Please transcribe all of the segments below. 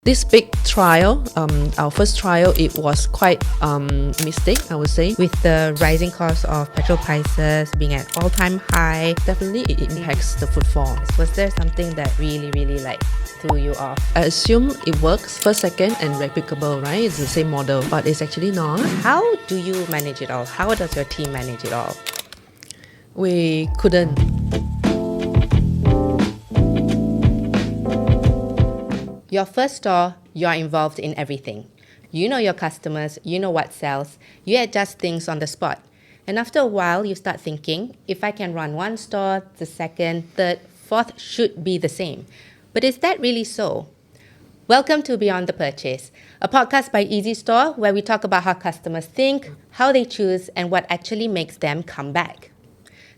This big trial, our first trial, it was quite mistake, I would say. With the rising cost of petrol prices being at all-time high, Definitely it impacts the footfall. was there something that really like threw you off? I assume it works first, second and replicable, right? It's the same model, but it's actually not. How do you manage it all? How does your team manage it all? We couldn't. Your first store, you're involved in everything. You know your customers, you know what sells, you adjust things on the spot. And after a while, you start thinking, if I can run one store, the second, third, fourth should be the same. But is that really so? Welcome to Beyond the Purchase, a podcast by Easy Store where we talk about how customers think, how they choose, and what actually makes them come back.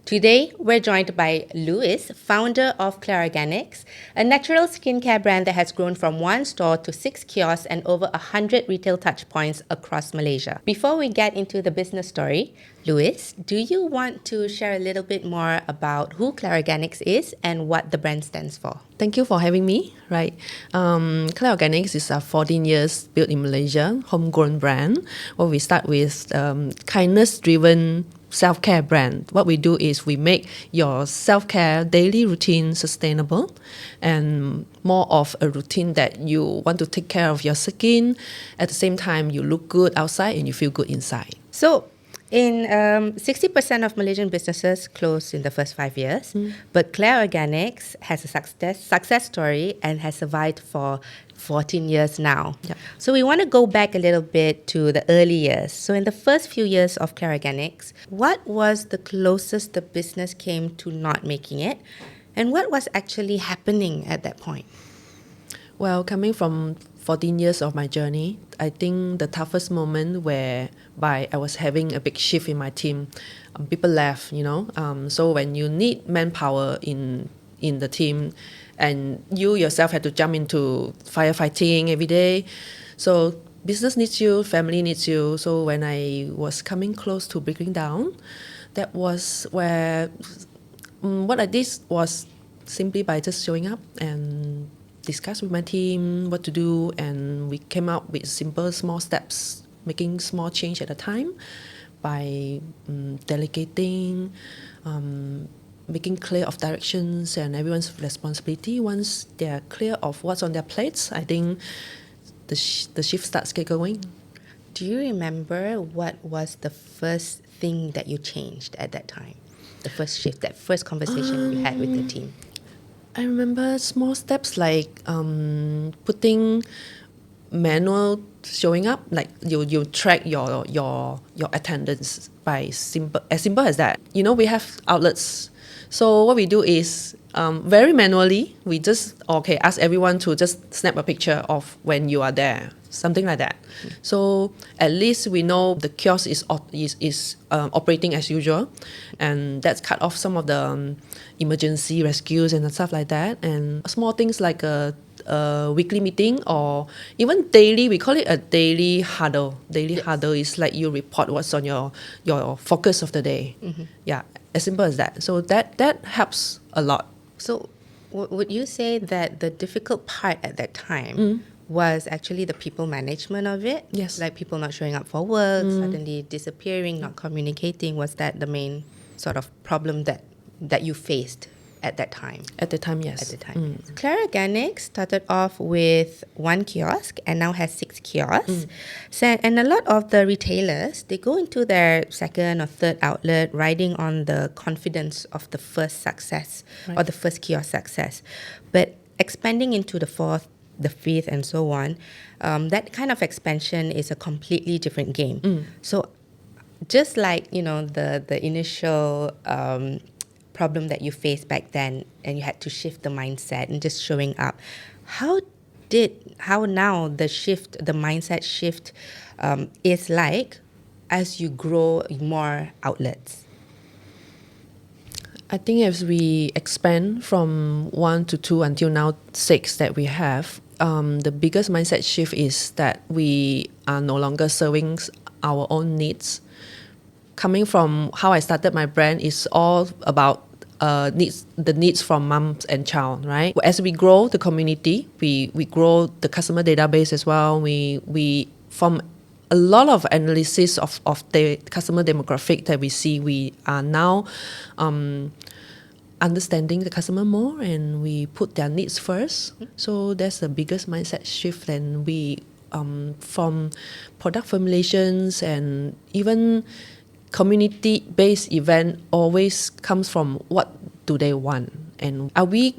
Today, we're joined by Louise, founder of Clear Organics, a natural skincare brand that has grown from 1 store to 6 kiosks and over 100 retail touchpoints across Malaysia. Before we get into the business story, Louise, do you want to share a little bit more about who Clear Organics is and what the brand stands for? Thank you for having me. Right, Clear Organics is a 14 years built in Malaysia, homegrown brand. Where we start with kindness-driven self-care brand. What we do is we make your self-care daily routine sustainable and more of a routine that you want to take care of your skin. At the same time, you look good outside and you feel good inside. So, in 60% of Malaysian businesses close in the first 5 years, but Clear Organics has a success story and has survived for 14 years now. Yep. So we want to go back a little bit to the early years. So in the first few years of Clear Organics, what was the closest the business came to not making it? And what was actually happening at that point? Well, coming from 14 years of my journey, I think the toughest moment whereby I was having a big shift in my team, people left, so when you need manpower in the team and you yourself had to jump into firefighting every day, so business needs you, family needs you. So when I was coming close to breaking down, that was where what I did was simply by just showing up and discuss with my team what to do, and we came up with simple small steps, making small change at a time by delegating, making clear of directions and everyone's responsibility. Once they're clear of what's on their plates, I think the shift starts get going. Do you remember what was the first thing that you changed at that time? The first shift, that first conversation you had with the team? I remember small steps like putting manual showing up, like you track your attendance by as simple as that. We have outlets, so what we do is very manually we just ask everyone to just snap a picture of when you are there, something like that. So at least we know the kiosk is operating as usual, and that's cut off some of the emergency rescues and stuff like that. And small things like a weekly meeting or even daily, we call it a daily huddle. Huddle is like you report what's on your focus of the day. Yeah, as simple as that. So that helps a lot. So would you say that the difficult part at that time was actually the people management of it? Yes. Like people not showing up for work, suddenly disappearing, not communicating. Was that the main sort of problem that you faced at that time? At the time, yes. At the time. Clear Organics started off with 1 kiosk and now has 6 kiosks. So, and a lot of the retailers, they go into their second or third outlet riding on the confidence of the first success or the first kiosk success. But expanding into the fourth, the fifth, and so on, that kind of expansion is a completely different game. So just like, the initial problem that you faced back then and you had to shift the mindset and just showing up, how now the mindset shift is like as you grow more outlets? I think as we expand from 1 to 2 until now 6 that we have, the biggest mindset shift is that we are no longer serving our own needs. Coming from how I started my brand is all about needs the needs from moms and child, right? As we grow the community, we grow the customer database as well. We from a lot of analysis of the customer demographic that we see, we are now understanding the customer more, and we put their needs first. So that's the biggest mindset shift. And we from product formulations and even community-based event always comes from what do they want, and are we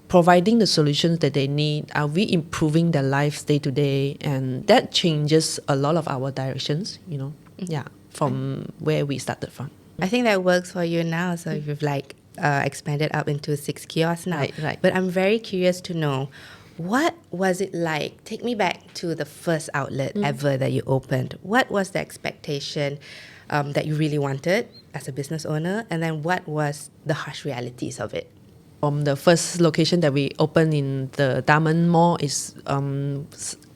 providing the solutions that they need? Are we improving their lives day to day? And that changes a lot of our directions, from where we started from. I think that works for you now. So you've like expanded up into 6 kiosks now. Right. But I'm very curious to know, what was it like? Take me back to the first outlet ever that you opened. What was the expectation that you really wanted as a business owner? And then what was the harsh realities of it? The first location that we opened in the Diamond Mall is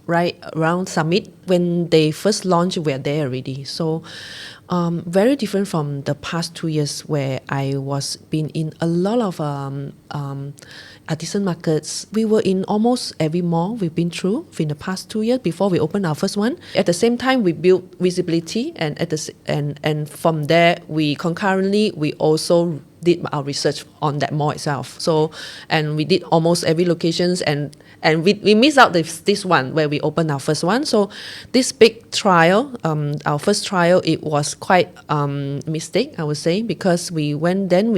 right around Summit. When they first launched, we were there already. So very different from the past 2 years where I was been in a lot of artisan markets. We were in almost every mall we've been through in the past 2 years before we opened our first one. At the same time, we built visibility, and from there, we concurrently we also did our research on that mall itself. So, and we did almost every locations, and we missed out this one where we opened our first one. So this big trial, our first trial, it was quite mistake, I would say, because we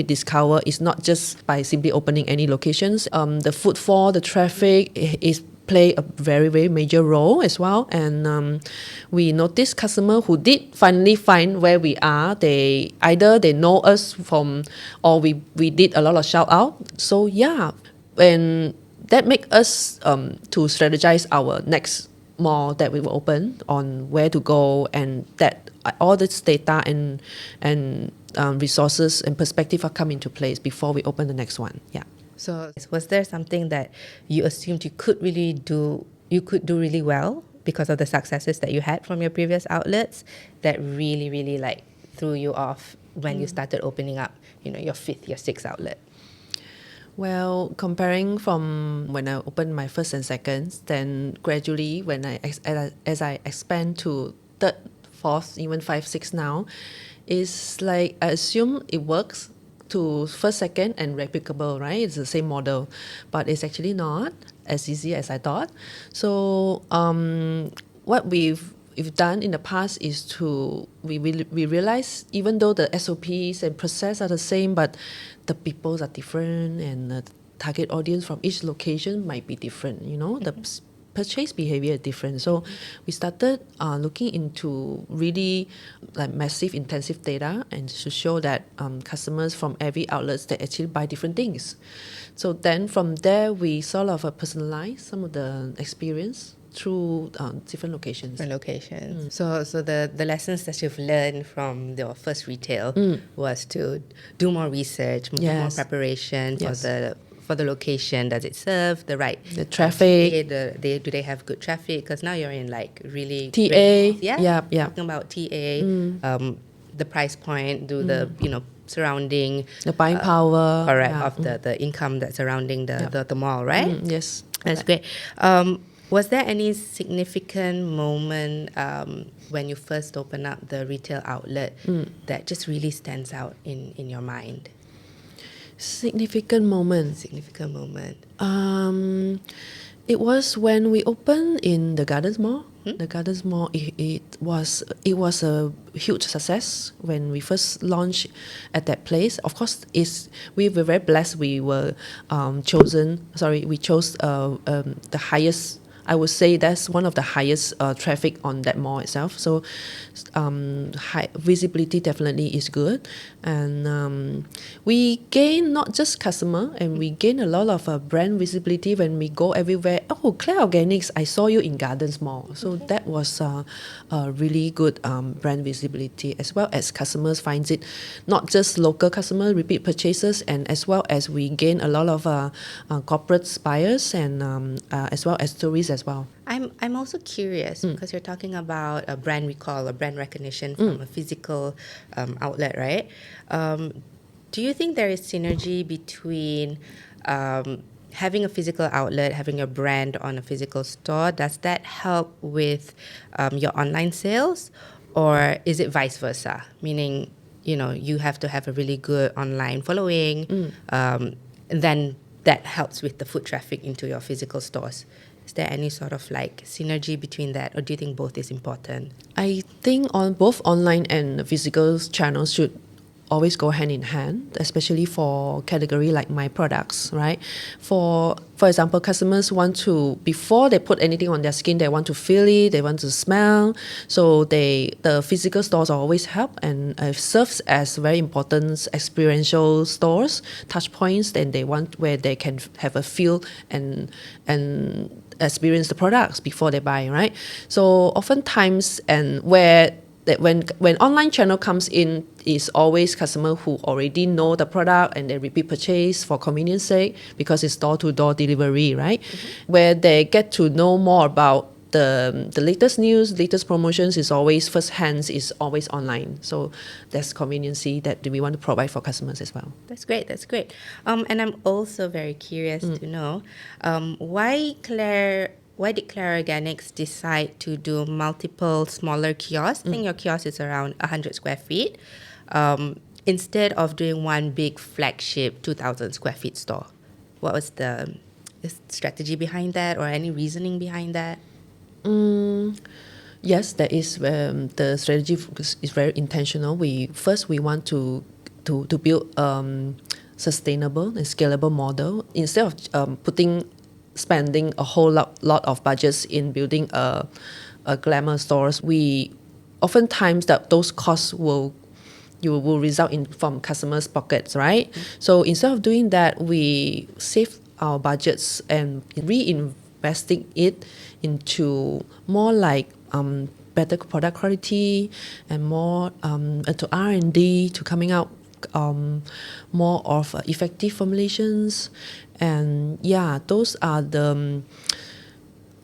discover it's not just by simply opening any locations. The footfall, the traffic is play a very, very major role as well. And we noticed customer who did finally find where we are, they either they know us from, or we did a lot of shout out. So yeah, and that make us to strategize our next mall that we will open on where to go, and that all this data and resources and perspective are come into place before we open the next one. Yeah. So was there something that you assumed you could do really well because of the successes that you had from your previous outlets that really, really like threw you off when you started opening up, your 5th, your 6th outlet? Well, comparing from when I opened my first and second, then gradually when as I expand to 3rd, 4th, even 5, 6 now, it's like I assume it works to 1st, 2nd, and replicable, right? It's the same model, but it's actually not as easy as I thought. So what we've done in the past is we realize, even though the SOPs and process are the same, but the peoples are different, and the target audience from each location might be different. The purchase behavior is different. So we started looking into really like massive intensive data, and to show that customers from every outlets, they actually buy different things. So then from there, we sort of personalize some of the experience through different locations. So the lessons that you've learned from your first retail was to do more research, do more preparation for the location. Does it serve the traffic? Do they have good traffic? Because now you're in like really TA. Talking about TA, the price point, the surrounding the buying power, of the income that's surrounding the mall, right? Yes, that's great. Was there any significant moment when you first opened up the retail outlet that just really stands out in your mind? Significant moment. It was when we opened in the Gardens Mall. The Gardens Mall, it was a huge success when we first launched at that place. Of course, we were very blessed. We were we chose the highest. I would say that's one of the highest traffic on that mall itself. So high visibility definitely is good. And we gain not just customer, and we gain a lot of brand visibility when we go everywhere. Oh, Claire Organics, I saw you in Gardens Mall. So that was a really good brand visibility, as well as customers finds it, not just local customer repeat purchases, and as well as we gain a lot of corporate buyers, and as well as tourists as well. I'm also curious because you're talking about a brand recall, a brand recognition from a physical outlet, right? Do you think there is synergy between having a physical outlet, having a brand on a physical store? Does that help with your online sales, or is it vice versa? Meaning, you have to have a really good online following, then that helps with the foot traffic into your physical stores. Is there any sort of like synergy between that, or do you think both is important? I think on both online and physical channels should always go hand in hand, especially for category like my products, right? For example, customers want to, before they put anything on their skin, they want to feel it, they want to smell. So the physical stores always help, and it serves as very important experiential stores, touch points, and they want where they can have a feel and experience the products before they buy, right? So oftentimes, and where that when online channel comes in, is always customer who already know the product and they repeat purchase for convenience sake, because it's door-to-door delivery, right? Where they get to know more about the latest news, latest promotions is always first hands, is always online. So that's conveniency that we want to provide for customers as well. That's great. That's great. And I'm also very curious to know why did Claire Organics decide to do multiple smaller kiosks? I think your kiosk is around 100 square feet, instead of doing one big flagship 2,000 square feet store. What was the strategy behind that, or any reasoning behind that? Yes, that is the strategy is very intentional. We want to build sustainable and scalable model, instead of spending a whole lot of budgets in building a glamour stores. We oftentimes that those costs will result in from customers' pockets, right? So instead of doing that, we save our budgets and reinvesting it into more like better product quality and more to R&D, to coming out more of effective formulations. And yeah, those are the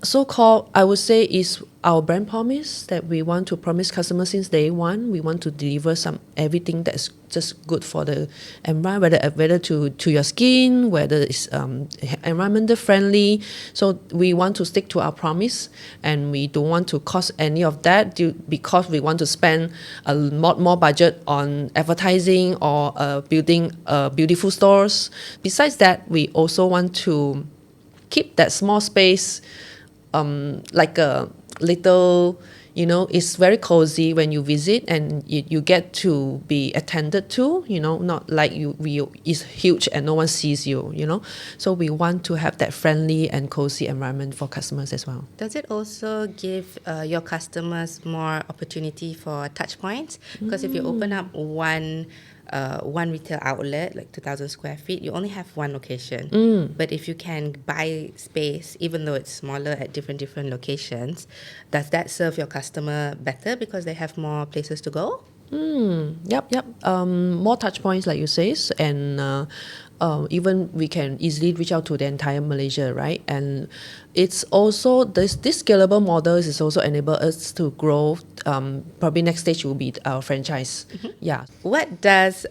so-called, I would say, is our brand promise that we want to promise customers since day one. We want to deliver everything that's just good for the environment, whether to your skin, whether it's environmental friendly. So we want to stick to our promise, and we don't want to cost any of that because we want to spend a lot more budget on advertising or building beautiful stores. Besides that, we also want to keep that small space like a little, it's very cozy when you visit, and you get to be attended to, not like it's huge and no one sees you, So we want to have that friendly and cozy environment for customers as well. Does it also give your customers more opportunity for touch points? Because if you open up one retail outlet, like 2,000 square feet, you only have one location. But if you can buy space, even though it's smaller at different locations, does that serve your customer better because they have more places to go? Yep. More touch points, like you say, and even we can easily reach out to the entire Malaysia, right? And it's also this scalable model is also enable us to grow. Probably next stage will be our franchise. Yeah. What does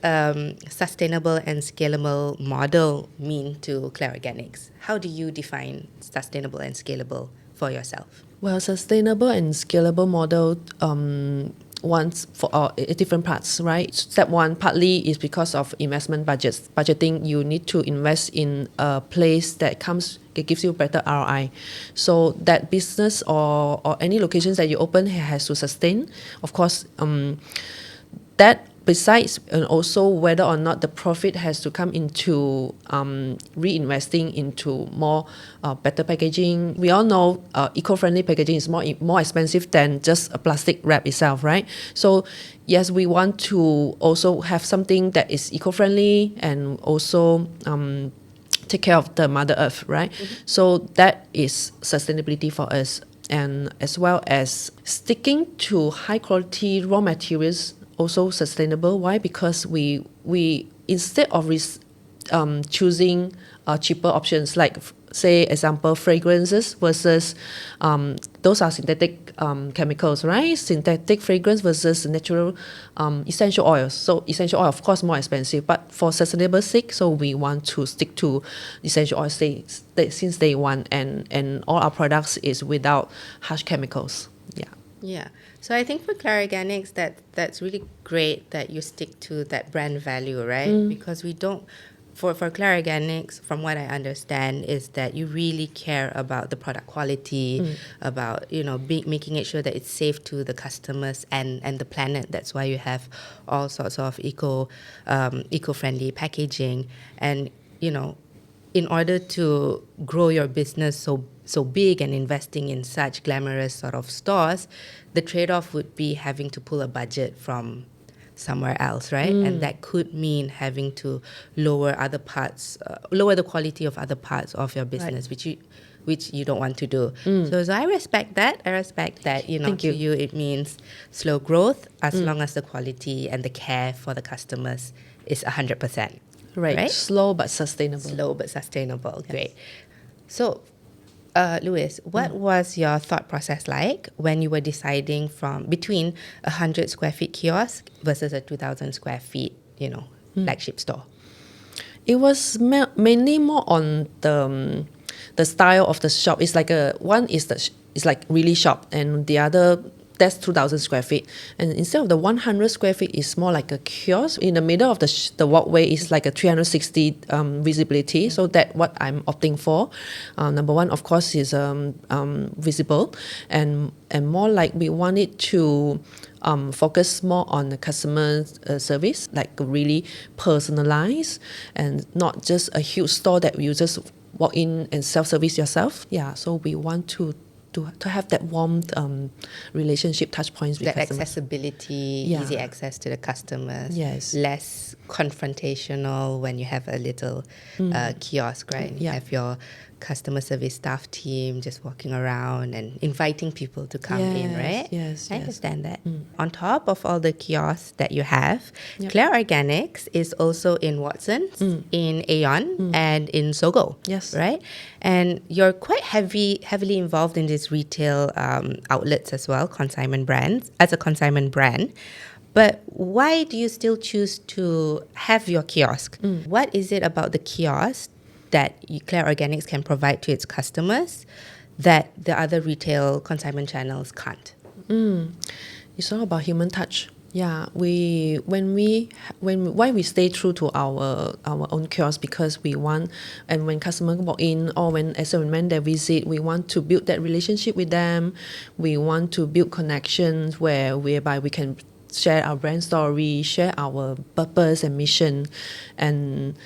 sustainable and scalable model mean to Claire Organics? How do you define sustainable and scalable for yourself? Well, sustainable and scalable model once for different parts, right? Step one, partly is because of investment budgeting. You need to invest in a place that gives you better ROI. So that business or any locations that you open has to sustain. Of course, that besides, and also whether or not the profit has to come into reinvesting into more better packaging. We all know eco-friendly packaging is more expensive than just a plastic wrap itself, right? So yes, we want to also have something that is eco-friendly and also take care of the Mother Earth, right? So that is sustainability for us, and as well as sticking to high quality raw materials, also sustainable. Why? Because we instead of choosing cheaper options, like say example fragrances versus those are synthetic chemicals, right? Synthetic fragrance versus natural essential oils. So essential oil, of course, more expensive, but for sustainable sake, so we want to stick to essential oil since day one, and all our products is without harsh chemicals. Yeah. Yeah. So I think for Clara Organics, that's really great that you stick to that brand value, right? Because we don't, for Clara Organics, from what I understand, is that you really care about the product quality, about, making it sure that it's safe to the customers and the planet. That's why you have all sorts of eco-friendly packaging. And, in order to grow your business so big and investing in such glamorous sort of stores, the trade-off would be having to pull a budget from somewhere else, right? And that could mean having to lower the quality of other parts of your business, which you don't want to do. So I respect that. Thank to you. you it means slow growth as long as the quality and the care for the customers is 100%. Right. Slow but sustainable. Slow but sustainable. Great. So, Louise, what was your thought process like when you were deciding between a 100 square feet kiosk versus a 2,000 square feet, flagship store? It was mainly more on the style of the shop. It's like one is it's like really shop, and the other, that's 2,000 square feet. And instead of the 100 square feet, it's more like a kiosk. In the middle of the walkway is like a 360 visibility. So that what I'm opting for. Number one, of course, is visible, and more like we want it to focus more on the customer service, like really personalized, and not just a huge store that you just walk in and self-service yourself. Yeah, so we want to have that warm relationship touch points with that customers. accessibility, easy access to the customers. Yes. Less confrontational when you have a little kiosk, right? And you have your customer service staff team just walking around and inviting people to come in, right? Yes. I understand that. On top of all the kiosks that you have, Clara Organics is also in Watsons, in Aeon, and in Sogo. Yes. Right? And you're quite heavily involved in these retail outlets as well, as a consignment brand. But why do you still choose to have your kiosk? What is it about the kiosk that Clara Organics can provide to its customers that the other retail consignment channels can't? It's all about human touch. Yeah, why we stay true to our own kiosk, because we want, and when customers walk in or when they visit, we want to build that relationship with them. We want to build connections whereby we can share our brand story, share our purpose and mission, and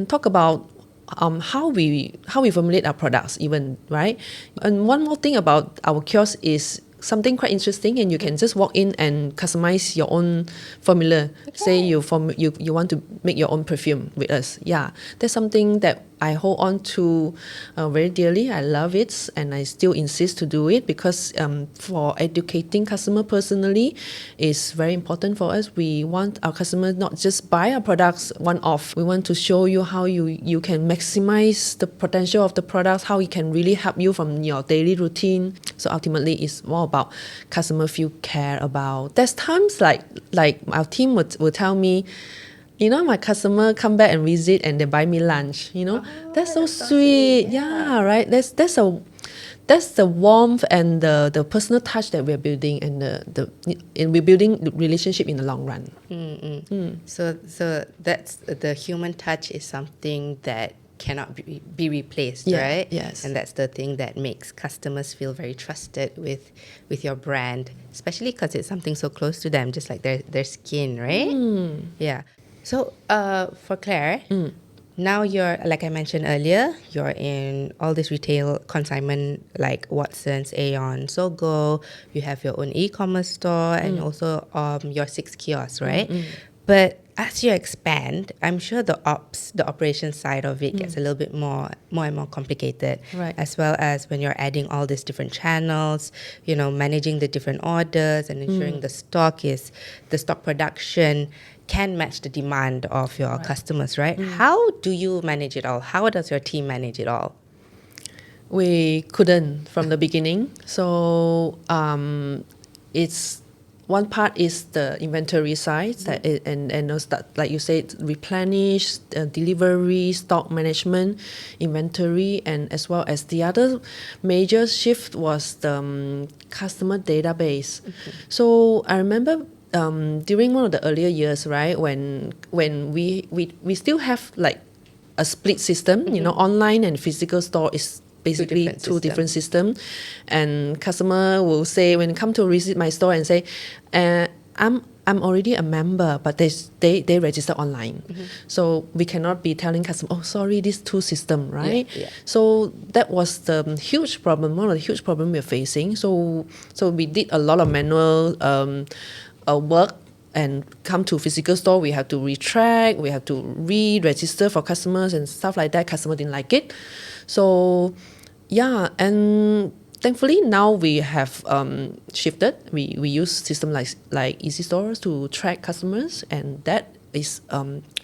talk about how we formulate our products even, right? And one more thing about our kiosk is something quite interesting, and you can just walk in and customize your own formula. Say you want to make your own perfume with us. Yeah, that's something that I hold on to very dearly. I love it, and I still insist to do it because for educating customer personally is very important for us. We want our customers not just buy our products one-off. We want to show you how you can maximize the potential of the products, how it can really help you from your daily routine. So ultimately, it's more about customer feel care about. There's times like our team will tell me, my customer come back and visit and they buy me lunch. That's so sweet. Yeah, right. That's the warmth and the personal touch that we're building, and we're building the relationship in the long run. So that's the human touch is something that cannot be replaced, right? Yes. And that's the thing that makes customers feel very trusted with your brand, especially because it's something so close to them, just like their skin, right? Yeah. So for Claire, now you're, like I mentioned earlier, you're in all this retail consignment like Watsons, Aeon, Sogo. You have your own e-commerce store and also your 6 kiosks, right? But as you expand, I'm sure the operation side of it gets a little bit more and more complicated. Right. As well as when you're adding all these different channels, managing the different orders and ensuring the stock production can match the demand of your customers, right? How do you manage it all? How does your team manage it all? We couldn't from the beginning. So it's one part is the inventory side that and those that, like you said, replenish, delivery, stock management, inventory, and as well as the other major shift was the customer database. So I remember during one of the earlier years, right, when we still have like a split system, online and physical store is basically two different systems. And customer will say, when come to visit my store and say, I'm already a member, but they register online. So we cannot be telling customer, oh, sorry, this two system, right? So that was the huge problem, one of the huge problem we're facing. So we did a lot of manual work, and come to physical store, we have to retract, we have to re-register for customers and stuff like that. Customer didn't like it. So yeah, and thankfully now we have shifted. We use system like Easy Stores to track customers, and that is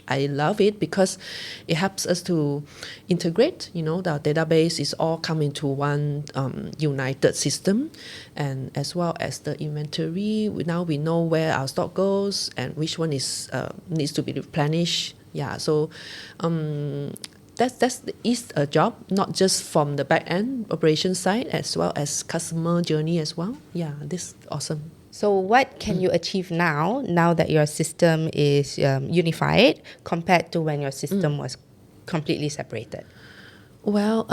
I love it because it helps us to integrate. The database is all come into one united system, and as well as the inventory. Now we know where our stock goes and which one is needs to be replenished. Yeah, so that is a job, not just from the back end operation side as well as customer journey as well. Yeah, this is awesome. So what can you achieve now that your system is unified compared to when your system was completely separated? Well,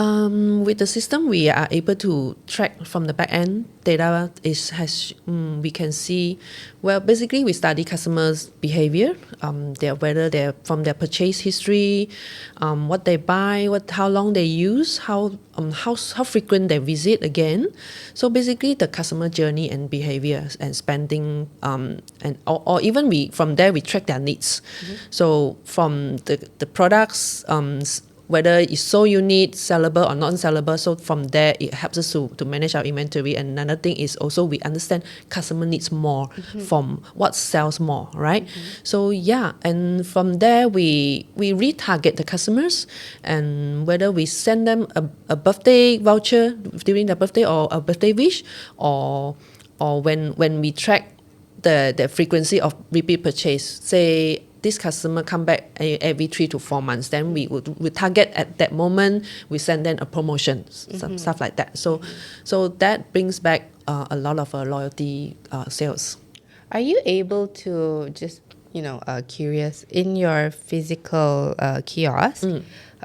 with the system, we are able to track from the back end data. We can see. Well, basically, we study customers' behavior. Whether they're from their purchase history, what they buy, how long they use, how frequent they visit again. So basically, the customer journey and behavior and spending, or even from there we track their needs. So from the products. Whether it's so unique, sellable or non-sellable. So from there, it helps us to manage our inventory. And another thing is also we understand customer needs more from what sells more, right? So yeah, and from there, we retarget the customers, and whether we send them a birthday voucher during their birthday or a birthday wish, or when we track the frequency of repeat purchase, say this customer come back every 3 to 4 months, then we target at that moment, we send them a promotion, stuff like that. So that brings back a lot of loyalty sales. Are you able to just, curious, in your physical kiosk,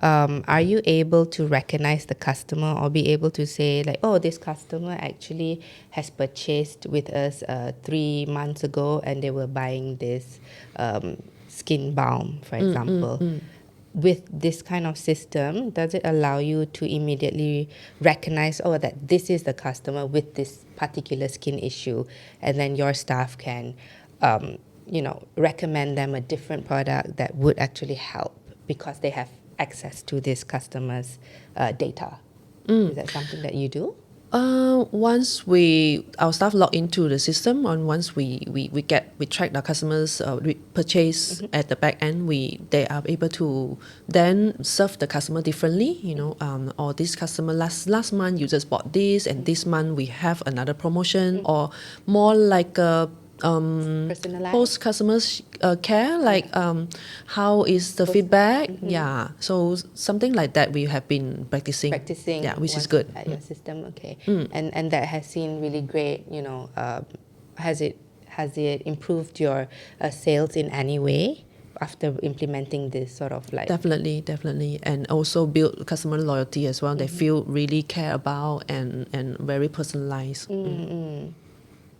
are you able to recognize the customer or be able to say like, oh, this customer actually has purchased with us 3 months ago and they were buying this skin balm, for example. With this kind of system, does it allow you to immediately recognize, oh, that this is the customer with this particular skin issue, and then your staff can, recommend them a different product that would actually help because they have access to this customer's data? Is that something that you do? Once our staff log into the system, and once we track the customers' purchase at the back end, they are able to then serve the customer differently. Or this customer last month you just bought this, and this month we have another promotion, or more like a post customers care, like how is the feedback. Yeah, so something like that we have been practicing, yeah, which is good at your system. Okay. And that has seen really great, has it improved your sales in any way after implementing this sort of like? Definitely, and also build customer loyalty as well. They feel really care about and very personalized.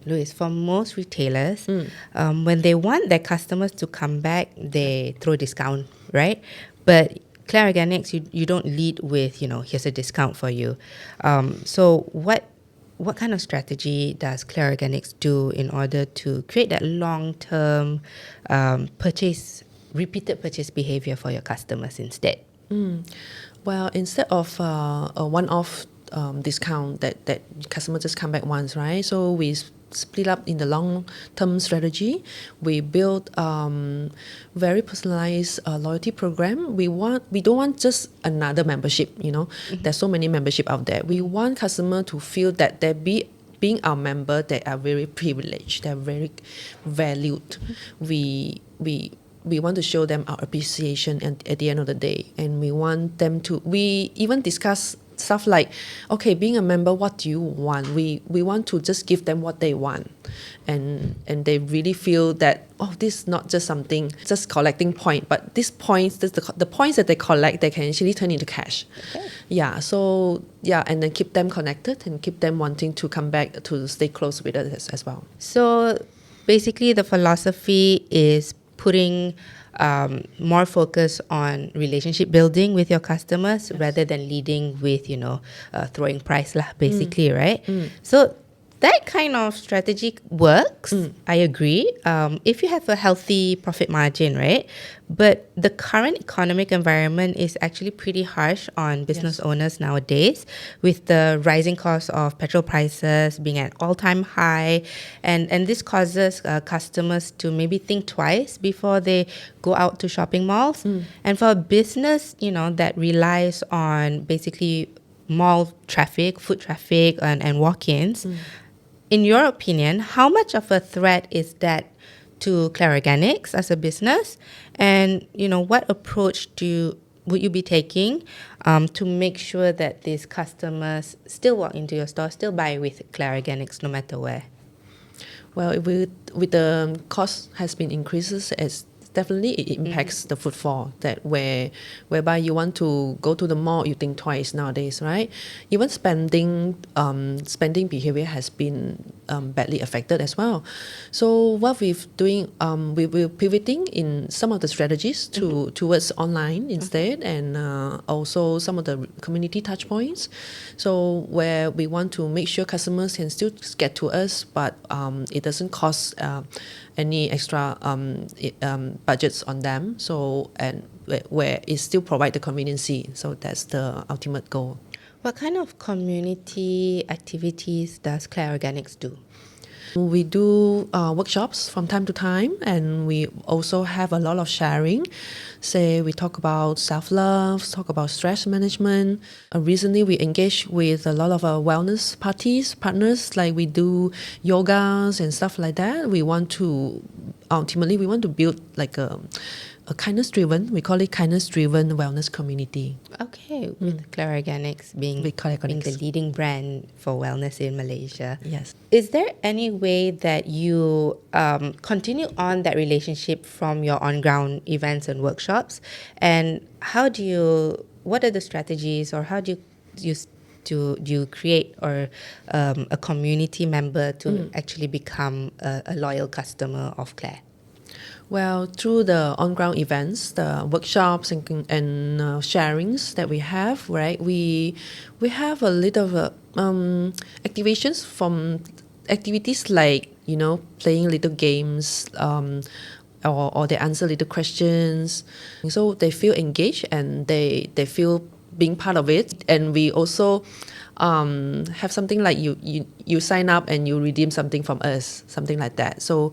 Louise, for most retailers, when they want their customers to come back, they throw discount, right? But Claire Organics, you don't lead with, here's a discount for you. So what kind of strategy does Claire Organics do in order to create that long-term repeated purchase behavior for your customers instead? Well, instead of a one-off discount that customer just come back once, right? So we split up in the long-term strategy. We build very personalized loyalty program. We don't want just another membership. There's so many membership out there. We want customer to feel that being our member, they are very privileged. They're very valued. We want to show them our appreciation at the end of the day, and we want them to. We even discuss stuff like, okay, being a member, what do you want? We want to just give them what they want, and they really feel that, oh, this is not just something just collecting point, but these points, the points that they collect, they can actually turn into cash. Okay. And then keep them connected and keep them wanting to come back to stay close with us as well. So basically the philosophy is putting more focus on relationship building with your customers rather than leading with, throwing price lah, basically, right? So that kind of strategy works. I agree. If you have a healthy profit margin, right? But the current economic environment is actually pretty harsh on business owners nowadays, with the rising cost of petrol prices being at all-time high, and this causes customers to maybe think twice before they go out to shopping malls. And for a business, that relies on basically mall traffic, foot traffic, and walk-ins. In your opinion, how much of a threat is that to Clara Organics as a business? And, what approach would you be taking to make sure that these customers still walk into your store, still buy with Clara Organics no matter where? Well, with the cost has been increases, as definitely it impacts the footfall, whereby you want to go to the mall, you think twice nowadays, right? Even spending behavior has been badly affected as well. So what we're doing, we're pivoting in some of the strategies towards online instead, and also some of the community touch points. So where we want to make sure customers can still get to us, but it doesn't cost any extra budgets on them. So, and where it still provide the conveniency. So that's the ultimate goal. What kind of community activities does Clara Organics do? We do workshops from time to time, and we also have a lot of sharing. Say we talk about self-love, talk about stress management. Recently, we engage with a lot of wellness partners, like we do yogas and stuff like that. Ultimately, we want to build like a kindness-driven, we call it kindness-driven wellness community. Okay, with Clara Organics being the leading brand for wellness in Malaysia. Yes. Is there any way that you continue on that relationship from your on-ground events and workshops? And what are the strategies, or how do you create a community member to actually become a loyal customer of Claire? Well, through the on-ground events, the workshops and sharings that we have, right? We have a little activations from activities like playing little games, or they answer little questions, so they feel engaged and they feel being part of it. And we also have something like you sign up and you redeem something from us, something like that. So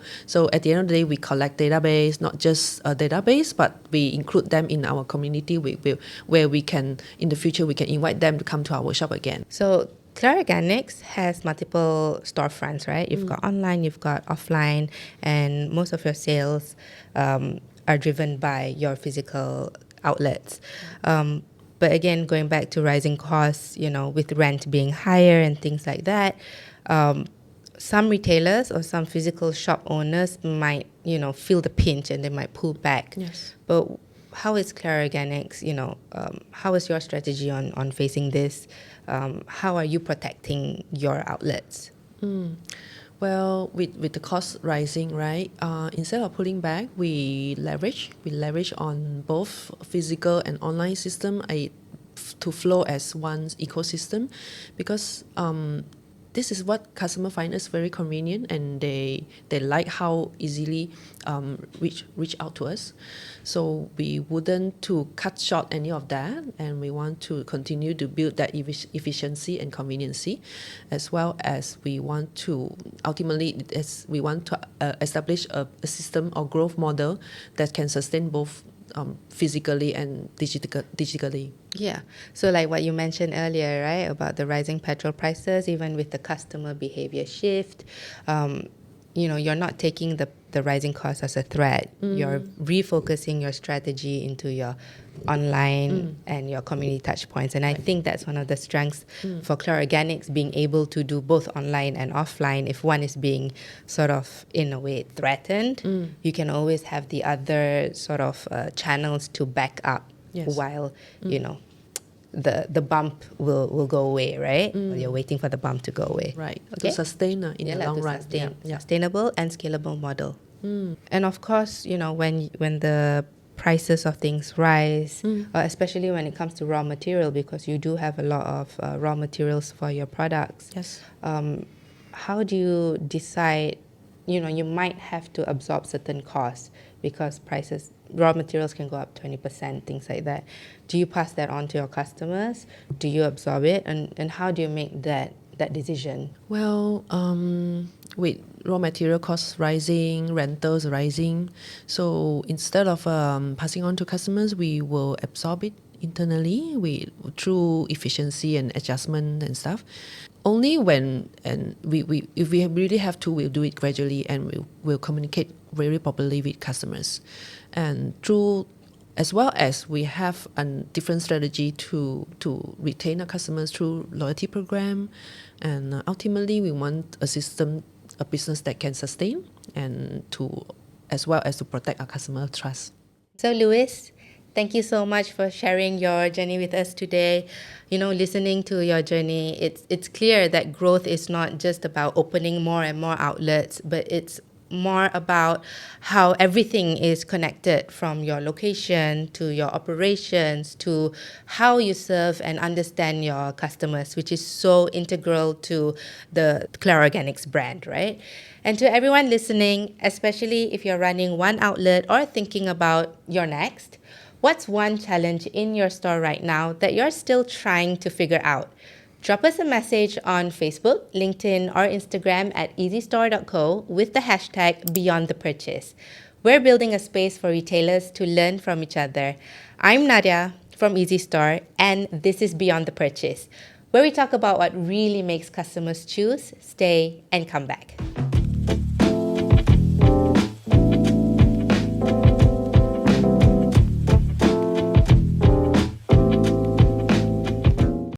at the end of the day, we collect database, not just a database, but we include them in our community, where we can, in the future, we can invite them to come to our workshop again. So Clara Organics has multiple storefronts, right? You've got online, you've got offline, and most of your sales are driven by your physical outlets. But again, going back to rising costs, with rent being higher and things like that, some retailers or some physical shop owners might, feel the pinch and they might pull back. Yes. But how is Clara Organics, how is your strategy on facing this? How are you protecting your outlets? Well, with the cost rising, right? Instead of pulling back, we leverage on both physical and online system to flow as one ecosystem, because this is what customer find us very convenient, and they like how easily reach out to us. So we wouldn't to cut short any of that, and we want to continue to build that efficiency and conveniency, as well as we want to ultimately we want to establish a system or growth model that can sustain both physically and digitally. Yeah. So like what you mentioned earlier, right, about the rising petrol prices, even with the customer behavior shift, you're not taking the rising cost as a threat. You're refocusing your strategy into your online and your community touchpoints. And I think that's one of the strengths for Clear Organics, being able to do both online and offline. If one is being sort of, in a way, threatened, you can always have the other sort of channels to back up. Yes. While, the bump will go away, right? While you're waiting for the bump to go away. Right. Okay? To sustain in the long run. Sustainable and scalable model. And of course, when the prices of things rise, especially when it comes to raw material, because you do have a lot of raw materials for your products. Yes. How do you decide? You might have to absorb certain costs because raw materials can go up 20%, things like that. Do you pass that on to your customers? Do you absorb it? And how do you make that decision? Well, with raw material costs rising, rentals rising, so instead of passing on to customers, we will absorb it internally through efficiency and adjustment and stuff. Only when if we really have to, we'll do it gradually, and we'll communicate very properly with customers, and through, as well as we have a different strategy to retain our customers through loyalty program, and ultimately we want a business that can sustain, and as well as to protect our customer trust. So Louise, thank you so much for sharing your journey with us today. Listening to your journey, it's clear that growth is not just about opening more and more outlets, but it's more about how everything is connected, from your location to your operations to how you serve and understand your customers, which is so integral to the Clear Organics brand, right? And to everyone listening, especially if you're running one outlet or thinking about your next, what's one challenge in your store right now that you're still trying to figure out? Drop us a message on Facebook, LinkedIn, or Instagram at easystore.co with the hashtag #BeyondThePurchase. We're building a space for retailers to learn from each other. I'm Nadia from Easy Store, and this is Beyond the Purchase, where we talk about what really makes customers choose, stay, and come back.